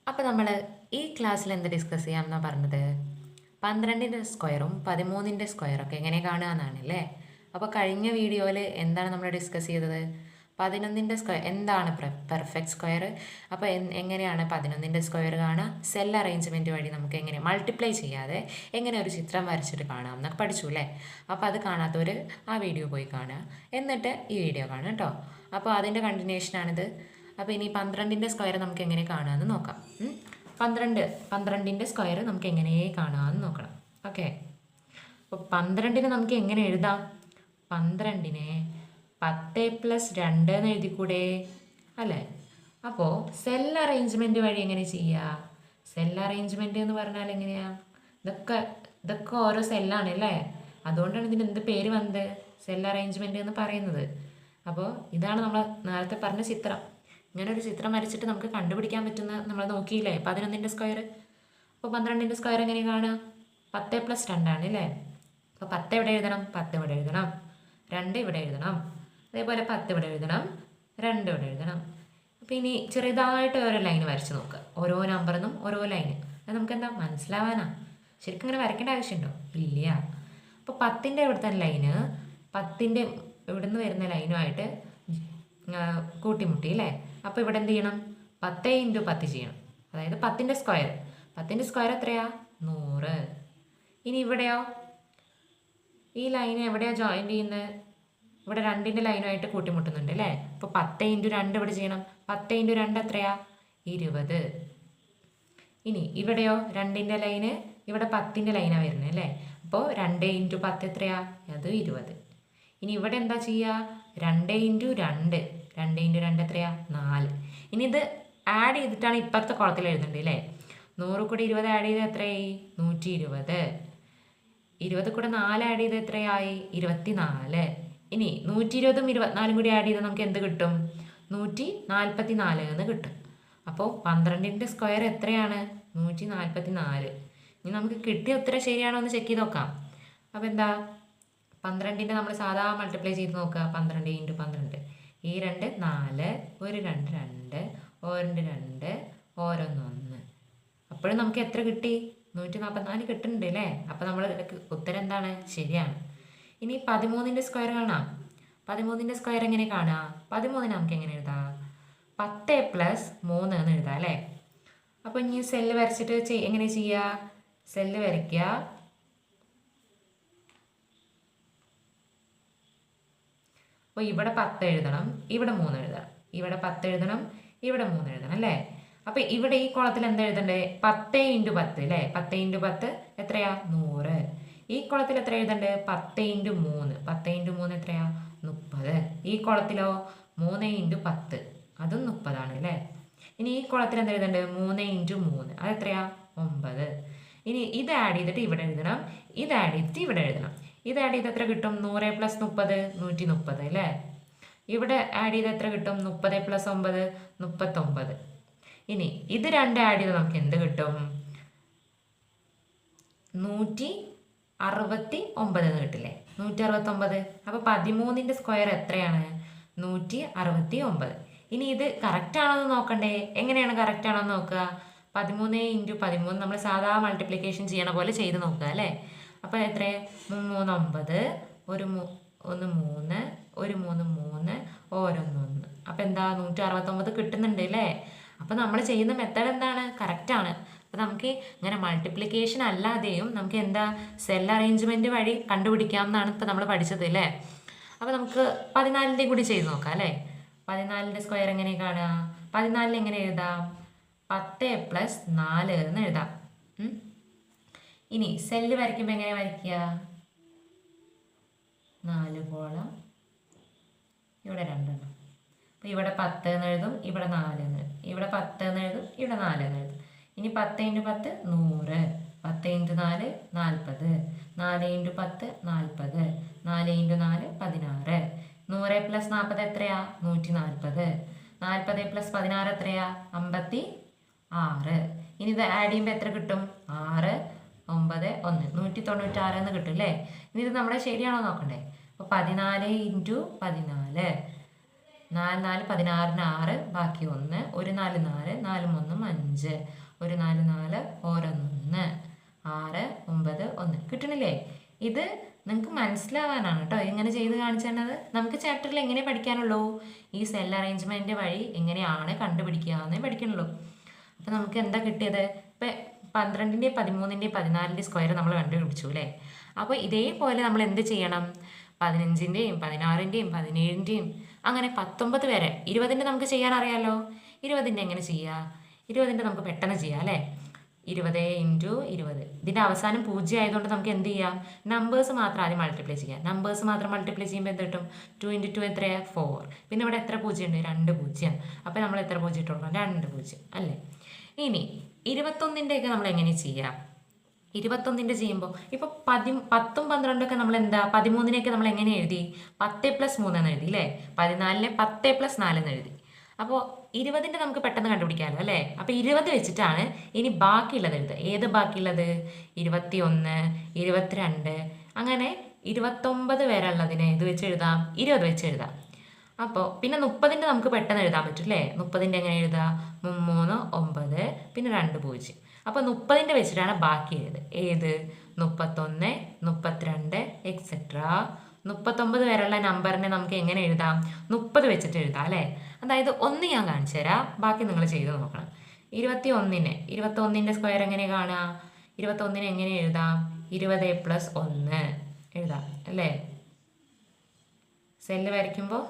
അപ്പോൾ നമ്മൾ ഈ ക്ലാസ്സിൽ എന്ത് ഡിസ്കസ് ചെയ്യാമെന്നാണ് പറഞ്ഞത്? 12ൻ്റെ സ്ക്വയറും 13ൻ്റെ സ്ക്വയറൊക്കെ എങ്ങനെ കാണുക എന്നാണല്ലേ. അപ്പോൾ കഴിഞ്ഞ വീഡിയോയിൽ എന്താണ് നമ്മൾ ഡിസ്കസ് ചെയ്തത്? 11ൻ്റെ സ്ക്വയർ എന്താണ് പെർഫെക്റ്റ് സ്ക്വയർ, അപ്പോൾ എങ്ങനെയാണ് 11ൻ്റെ സ്ക്വയർ കാണുക, സെൽ അറേഞ്ച്മെൻറ്റ് വഴി നമുക്ക് എങ്ങനെ മൾട്ടിപ്ലൈ ചെയ്യാതെ എങ്ങനെ ഒരു ചിത്രം വരച്ചിട്ട് കാണാം എന്നൊക്കെ പഠിച്ചു അല്ലേ. അപ്പോൾ അത് കാണാത്തവർ ആ വീഡിയോ പോയി കാണുക, എന്നിട്ട് ഈ വീഡിയോ കാണുക കേട്ടോ. അപ്പോൾ അതിൻ്റെ കണ്ടിന്യൂഷനാണിത്. അപ്പോൾ ഇനി 12ൻ്റെ സ്ക്വയർ നമുക്ക് എങ്ങനെ കാണാമെന്ന് നോക്കാം. 12ൻ്റെ സ്ക്വയർ നമുക്ക് എങ്ങനെ കാണാമെന്ന് നോക്കണം. ഓക്കെ, അപ്പോൾ 12ന് നമുക്ക് എങ്ങനെ എഴുതാം? 12നെ 10+2 എന്ന് എഴുതിക്കൂടെ അല്ലേ? അപ്പോൾ സെൽ അറേഞ്ച്മെൻറ്റ് വഴി എങ്ങനെ ചെയ്യുക? സെൽ അറേഞ്ച്മെൻറ്റ് എന്ന് പറഞ്ഞാൽ എങ്ങനെയാണ്? ഇതൊക്കെ ഓരോ സെല്ലാണ് അല്ലേ, അതുകൊണ്ടാണ് ഇതിന് എന്ത് പേര് വന്നത്? സെൽ അറേഞ്ച്മെൻറ്റ് എന്ന് പറയുന്നത്. അപ്പോൾ ഇതാണ് നമ്മൾ നേരത്തെ പറഞ്ഞ ചിത്രം. ഇങ്ങനെ ഒരു ചിത്രം വരച്ചിട്ട് നമുക്ക് കണ്ടുപിടിക്കാൻ പറ്റുന്ന നമ്മൾ നോക്കിയില്ലേ 11ൻ്റെ സ്ക്വയർ. അപ്പോൾ 12ൻ്റെ സ്ക്വയർ എങ്ങനെ കാണുക? 10+2 ആണ് അല്ലേ. അപ്പോൾ 10 ഇവിടെ എഴുതണം, 10 ഇവിടെ എഴുതണം, 2 ഇവിടെ എഴുതണം, അതേപോലെ 10 ഇവിടെ എഴുതണം, 2 ഇവിടെ എഴുതണം. അപ്പോൾ ഇനി ചെറുതായിട്ട് ഓരോ ലൈൻ വരച്ച് നോക്കുക, ഓരോ നമ്പറിനും ഓരോ ലൈന്. അത് നമുക്ക് എന്താ മനസ്സിലാവാനാ? ശരിക്കും ഇങ്ങനെ വരയ്ക്കേണ്ട ആവശ്യമുണ്ടോ? ഇല്ല. അപ്പോൾ 10ൻ്റെ ഇവിടുത്തെ ലൈന് 10ൻ്റെ ഇവിടുന്ന് വരുന്ന ലൈനുമായിട്ട് കൂട്ടിമുട്ടി അല്ലേ. അപ്പോൾ ഇവിടെ എന്ത് ചെയ്യണം? 10 × 10 ചെയ്യണം, അതായത് 10ൻ്റെ സ്ക്വയർ. 10ൻ്റെ സ്ക്വയർ എത്രയാ? 100. ഇനി ഇവിടെയോ? ഈ ലൈൻ എവിടെയാണ് ജോയിൻ്റ് ചെയ്യുന്നത്? ഇവിടെ 2ൻ്റെ ലൈനുമായിട്ട് കൂട്ടിമുട്ടുന്നുണ്ട് അല്ലേ. അപ്പോൾ 10 × 2 ഇവിടെ ചെയ്യണം. 10 × 2 എത്രയാ? 20. ഇനി ഇവിടെയോ? 2ൻ്റെ ലൈന് ഇവിടെ 10ൻ്റെ ലൈനാണ് വരുന്നത് അല്ലേ. അപ്പോൾ 2 × 10 എത്രയാ? അത് 20. ഇനി ഇവിടെ എന്താ ചെയ്യുക? 2 × 2 എത്രയാ? 4. ഇനി ഇത് ആഡ് ചെയ്തിട്ടാണ് ഇപ്പുറത്തെ കുളത്തിൽ എഴുതേണ്ടത് അല്ലേ. 100 കൂടി 20 ആഡ് ചെയ്ത് എത്രയായി? 120. 20 കൂടെ 4 ആഡ് ചെയ്ത് എത്രയായി? 24. ഇനി 120ഉം 24ഉം കൂടി ആഡ് ചെയ്താൽ നമുക്ക് എന്ത് കിട്ടും? 144 എന്ന് കിട്ടും. അപ്പോൾ 12ൻ്റെ സ്ക്വയർ എത്രയാണ്? 144. ഇനി നമുക്ക് കിട്ടിയ ഉത്തരം ശരിയാണോ എന്ന് ചെക്ക് ചെയ്ത് നോക്കാം. അപ്പോൾ എന്താ? 12ൻ്റെ നമ്മൾ സാധാ മൾട്ടിപ്ലൈ ചെയ്ത് നോക്കുക. 12 × 12. ഈ 2 4, ഒരു 2 2, ഓരണ്ട് 2, ഓരോന്ന് 1. അപ്പോഴും നമുക്ക് എത്ര കിട്ടി? 144 കിട്ടുന്നുണ്ട് അല്ലേ. അപ്പോൾ നമ്മൾ ഉത്തരം എന്താണ്? ശരിയാണ്. ഇനി 13ൻ്റെ സ്ക്വയർ കാണാം. 13ൻ്റെ സ്ക്വയർ എങ്ങനെ കാണുക? 13 നമുക്ക് എങ്ങനെ എഴുതാം? 10+3 എന്ന് എഴുതാം അല്ലേ. അപ്പോൾ ഇനി സെല്ല് വരച്ചിട്ട് എങ്ങനെ ചെയ്യുക? സെല്ല് വരയ്ക്കുക. അപ്പോൾ ഇവിടെ 10 എഴുതണം, ഇവിടെ 3 എഴുതണം, ഇവിടെ 10 എഴുതണം, ഇവിടെ 3 എഴുതണം അല്ലേ. അപ്പോൾ ഇവിടെ ഈ കോളത്തിൽ എന്താ എഴുതണ്ടേ? 10 × 10 അല്ലേ. 10 × 10 എത്രയാ? 100. ഈ കോളത്തിൽ എത്ര എഴുതണ്ടേ? 10 × 3. 10 × 3 എത്രയാ? 30. ഈ കോളത്തിലോ? 3 × 10, അതും 30 അല്ലേ. ഇനി ഈ കോളത്തിൽ എന്താ എഴുതണ്ടേ? 3 × 3, അത് എത്രയാ? 9. ഇനി ഇത് ആഡ് ചെയ്തിട്ട് ഇവിടെ എഴുതണം, ഇത് ആഡ് ചെയ്തിട്ട് ഇവിടെ എഴുതണം. ഇത് ആഡ് ചെയ്ത് എത്ര കിട്ടും? 100 + 30 130 അല്ലേ. ഇവിടെ ആഡ് ചെയ്ത് എത്ര കിട്ടും? 30 + 9 39. ഇനി ഇത് 2 ആഡ് ചെയ്ത് നമുക്ക് എന്ത് കിട്ടും? 169 എന്ന് കിട്ടില്ലേ. 169. അപ്പോൾ 13ൻ്റെ സ്ക്വയർ എത്രയാണ്? 169. ഇനി ഇത് കറക്റ്റ് ആണോ എന്ന് നോക്കണ്ടേ? എങ്ങനെയാണ് കറക്റ്റ് ആണോ എന്ന് നോക്കുക? 13 × 13 നമ്മൾ സാധാ മൾട്ടിപ്ലിക്കേഷൻ ചെയ്യണ പോലെ ചെയ്ത് നോക്കുക അല്ലേ. അപ്പോൾ എത്ര? 3 3 9, ഒരു 1 3, ഒരു 3 3, ഓരോന്ന് 1. അപ്പോൾ എന്താ? 169 കിട്ടുന്നുണ്ട് അല്ലേ. അപ്പോൾ നമ്മൾ ചെയ്യുന്ന മെത്തേഡ് എന്താണ്? കറക്റ്റാണ്. അപ്പോൾ നമുക്ക് ഇങ്ങനെ മൾട്ടിപ്ലിക്കേഷൻ അല്ലാതെയും നമുക്ക് എന്താ സെൽ അറേഞ്ച്മെൻറ്റ് വഴി കണ്ടുപിടിക്കാം എന്നാണ് ഇപ്പോൾ നമ്മൾ പഠിച്ചത് അല്ലേ. അപ്പോൾ നമുക്ക് 14ൻ്റെ കൂടി ചെയ്ത് നോക്കാം അല്ലേ. 14ൻ്റെ സ്ക്വയർ എങ്ങനെ കാണുക? 14 എങ്ങനെ എഴുതാം? 10+4 എന്ന് എഴുതാം. ഇനി സെല്ല് വരയ്ക്കുമ്പോൾ എങ്ങനെ വരയ്ക്കുക? 4 കോളം, ഇവിടെ 2 എണ്ണം. അപ്പോൾ ഇവിടെ 10 എന്ന് എഴുതും, ഇവിടെ 4 എന്ന് എഴുതും, ഇവിടെ 10 എന്ന് എഴുതും, ഇവിടെ 4 എന്ന് എഴുതും. ഇനി 10 × 10 100, 10 × 4 40, 4 × 10 40, 4 × 4 16. 100 + 40 എത്രയാ? 140. 40 + 16 എത്രയാ? 56. ഇനി ഇത് ആഡ് ചെയ്യുമ്പോൾ എത്ര കിട്ടും? 6 9 1 196 എന്ന് കിട്ടും അല്ലേ. ഇനി ഇത് നമ്മുടെ ശരിയാണോ നോക്കണ്ടേ. അപ്പോൾ 14 × 14 4 4 16 6 ബാക്കി 1 ഒരു 4 4 4 1 5 ഒരു 4 4 ഓരോന്ന് 6 9 1 കിട്ടണില്ലേ? ഇത് നിങ്ങൾക്ക് മനസ്സിലാവാനാണ് കേട്ടോ ഇങ്ങനെ ചെയ്ത് കാണിച്ചു തന്നത്. നമുക്ക് ചാപ്റ്ററിൽ എങ്ങനെ പഠിക്കാനുള്ളൂ? ഈ സെൽ അറേഞ്ച്മെൻറ്റ് വഴി എങ്ങനെയാണ് കണ്ടുപിടിക്കുക എന്നേ പഠിക്കണുള്ളൂ. അപ്പോൾ നമുക്ക് എന്താ കിട്ടിയത്? ഇപ്പം 12ൻ്റെയും 13ൻ്റെയും 14ൻ്റെയും സ്ക്വയർ നമ്മൾ കണ്ടുപിടിച്ചു അല്ലേ? അപ്പോൾ ഇതേപോലെ നമ്മൾ എന്ത് ചെയ്യണം? 15ൻ്റെയും 16ൻ്റെയും 17ൻ്റെയും അങ്ങനെ 19 വരെ 20ൻ്റെ നമുക്ക് ചെയ്യാൻ അറിയാമല്ലോ. 20ൻ്റെ എങ്ങനെ ചെയ്യുക? 20ൻ്റെ നമുക്ക് പെട്ടെന്ന് ചെയ്യാം അല്ലേ? 20 × 20. ഇതിൻ്റെ അവസാനം 0 ആയതുകൊണ്ട് നമുക്ക് എന്ത് ചെയ്യാം? നമ്പേഴ്സ് മാത്രം ആദ്യം മൾട്ടിപ്ലൈ ചെയ്യാം. നമ്പേഴ്സ് മാത്രം മൾട്ടിപ്ലൈ ചെയ്യുമ്പോൾ എന്ത് കിട്ടും? 2 × 2 എത്രയാണ്? 4. പിന്നെ ഇവിടെ എത്ര 0 ഉണ്ട്? 2 0. അപ്പോൾ നമ്മൾ എത്ര 0 ഇട്ടുള്ളൂ? 2 0 അല്ലേ? ഇനി 21ൻ്റെയൊക്കെ നമ്മൾ എങ്ങനെ ചെയ്യാം? 21ൻ്റെ ചെയ്യുമ്പോൾ ഇപ്പോൾ 10 10ഉം 12ഒക്കെ നമ്മൾ എന്താ 13നെയൊക്കെ നമ്മൾ എങ്ങനെ എഴുതി? 10 + 3 എന്ന് എഴുതി അല്ലേ? 14നെ 10 + 4 എന്ന് എഴുതി. അപ്പോൾ 20ൻ്റെ നമുക്ക് പെട്ടെന്ന് കണ്ടുപിടിക്കാമല്ലോ അല്ലേ? അപ്പോൾ 20 വെച്ചിട്ടാണ് ഇനി ബാക്കിയുള്ളത് എഴുതുക. ഏത് ബാക്കിയുള്ളത്? 21 22 അങ്ങനെ 29 വരെ ഉള്ളതിനെ ഇത് വെച്ച് എഴുതാം, 20 വെച്ച് എഴുതാം. അപ്പോൾ പിന്നെ 30ൻ്റെ നമുക്ക് പെട്ടെന്ന് എഴുതാൻ പറ്റും അല്ലേ? 30ൻ്റെ എങ്ങനെ എഴുതാം? 3 9 പിന്നെ 2 0. അപ്പോൾ 30ൻ്റെ വെച്ചിട്ടാണ് ബാക്കി എഴുതുക. ഏത്? 31 32 എക്സെട്രാ 39 വരെയുള്ള നമ്പറിനെ നമുക്ക് എങ്ങനെ എഴുതാം? 30 വെച്ചിട്ട് എഴുതാം അല്ലേ? അതായത് 1 ഞാൻ കാണിച്ചു തരാം, ബാക്കി നിങ്ങൾ ചെയ്ത് നോക്കണം. 21ൻ്റെ സ്ക്വയർ എങ്ങനെ കാണുക? 21നെ എങ്ങനെ എഴുതാം? 20 + 1 എഴുതാം അല്ലേ? സെല്ല് വരയ്ക്കുമ്പോൾ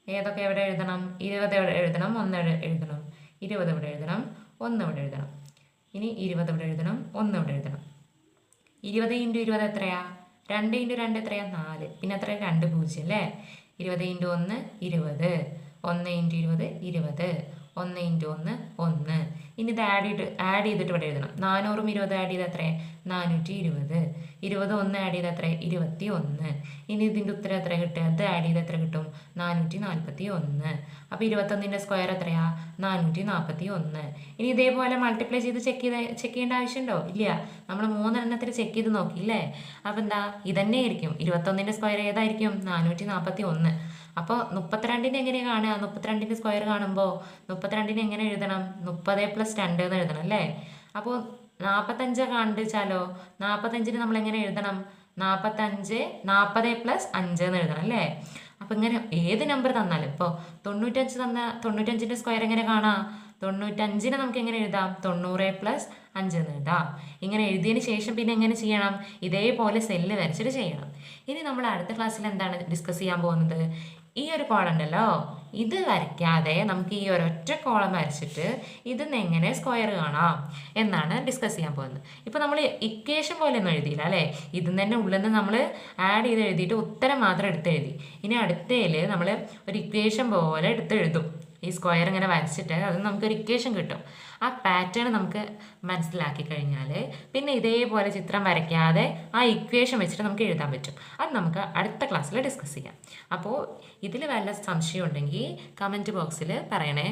ഏതൊക്കെ എവിടെ എഴുതണം? 20 എവിടെ എഴുതണം? 1 എഴുതണം. 20 ഇവിടെ എഴുതണം, 1 ഇവിടെ എഴുതണം. ഇനി 20 ഇവിടെ എഴുതണം, 1 ഇവിടെ എഴുതണം. 20 × 20 എത്രയാ? 2 × 2 എത്രയാ? 4. പിന്നെ എത്ര? 2 0 അല്ലേ? 20 × 1 20. 1 × 20 20. 1 × 1 1. ഇനി ഇത് ആഡ് ചെയ്തിട്ട് ഇവിടെ എഴുതണം. 400ഉം 20 ആഡ് ചെയ്ത് എത്ര? 420. 20 1 ആഡ് ചെയ്ത് എത്ര? 21. ഇനി ഇതിൻ്റെ ഉത്തരം എത്ര കിട്ടുക? ഇത് ആഡ് ചെയ്ത് എത്ര കിട്ടും? 441. അപ്പോൾ 21ൻ്റെ സ്ക്വയർ എത്രയാ? 441. ഇനി ഇതേപോലെ മൾട്ടിപ്ലൈ ചെയ്ത് ചെക്ക് ചെയ്യേണ്ട ആവശ്യമുണ്ടോ? ഇല്ല. നമ്മൾ 3 എണ്ണത്തിൽ ചെക്ക് ചെയ്ത് നോക്കിയില്ലേ? അപ്പോൾ എന്താ? ഇതന്നെ ആയിരിക്കും. 21ൻ്റെ സ്ക്വയർ ഏതായിരിക്കും? 441. അപ്പോൾ 32നെ എങ്ങനെ കാണുക? 32ൻ്റെ സ്ക്വയർ കാണുമ്പോൾ 32നെ എങ്ങനെ എഴുതണം? 30 + 2 എന്ന് എഴുതണം അല്ലേ? അപ്പോൾ 45 കണ്ടുവച്ചാലോ? 45ന് നമ്മൾ എങ്ങനെ എഴുതണം? 40 + 5 എന്ന് എഴുതണം അല്ലേ? അപ്പോൾ ഇങ്ങനെ ഏത് നമ്പർ തന്നാലും ഇപ്പോൾ 95 തന്നാൽ 95ൻ്റെ സ്ക്വയർ എങ്ങനെ കാണാം? 95നെ നമുക്ക് എങ്ങനെ എഴുതാം? 90 + 5 എന്ന് എഴുതാം. ഇങ്ങനെ എഴുതിയതിന് ശേഷം പിന്നെ എങ്ങനെ ചെയ്യണം? ഇതേപോലെ സെല്ല് വരച്ചിട്ട് ചെയ്യണം. ഇനി നമ്മൾ അടുത്ത ക്ലാസ്സിൽ എന്താണ് ഡിസ്കസ് ചെയ്യാൻ പോകുന്നത്? ഈ ഒരു കോളം ഉണ്ടല്ലോ, ഇത് വരയ്ക്കാതെ നമുക്ക് ഈ ഒരൊറ്റ കോളം വരച്ചിട്ട് ഇതിന്ന് എങ്ങനെ സ്ക്വയർ കാണാം എന്നാണ് ഡിസ്കസ് ചെയ്യാൻ പോകുന്നത്. ഇപ്പോൾ നമ്മൾ ഇക്വേഷൻ പോലെ ഒന്നും എഴുതിയില്ല അല്ലേ? ഇതിൽ തന്നെ ഉള്ളിൽ നിന്ന് നമ്മൾ ആഡ് ചെയ്ത് എഴുതിയിട്ട് ഉത്തരം മാത്രം എടുത്ത് എഴുതി. ഇനി അടുത്തതിൽ നമ്മൾ ഒരു ഇക്വേഷൻ പോലെ എടുത്ത് എഴുതും. ഈ സ്ക്വയർ ഇങ്ങനെ വരച്ചിട്ട് അത് നമുക്കൊരു ഇക്വേഷൻ കിട്ടും. ആ പാറ്റേൺ നമുക്ക് മനസ്സിലാക്കി കഴിഞ്ഞാൽ പിന്നെ ഇതേപോലെ ചിത്രം വരയ്ക്കാതെ ആ ഇക്വേഷൻ വെച്ചിട്ട് നമുക്ക് എഴുതാൻ പറ്റും. അത് നമുക്ക് അടുത്ത ക്ലാസ്സിൽ ഡിസ്കസ് ചെയ്യാം. അപ്പോൾ ഇതിൽ വല്ല സംശയം ഉണ്ടെങ്കിൽ കമൻറ്റ് ബോക്സിൽ പറയണേ.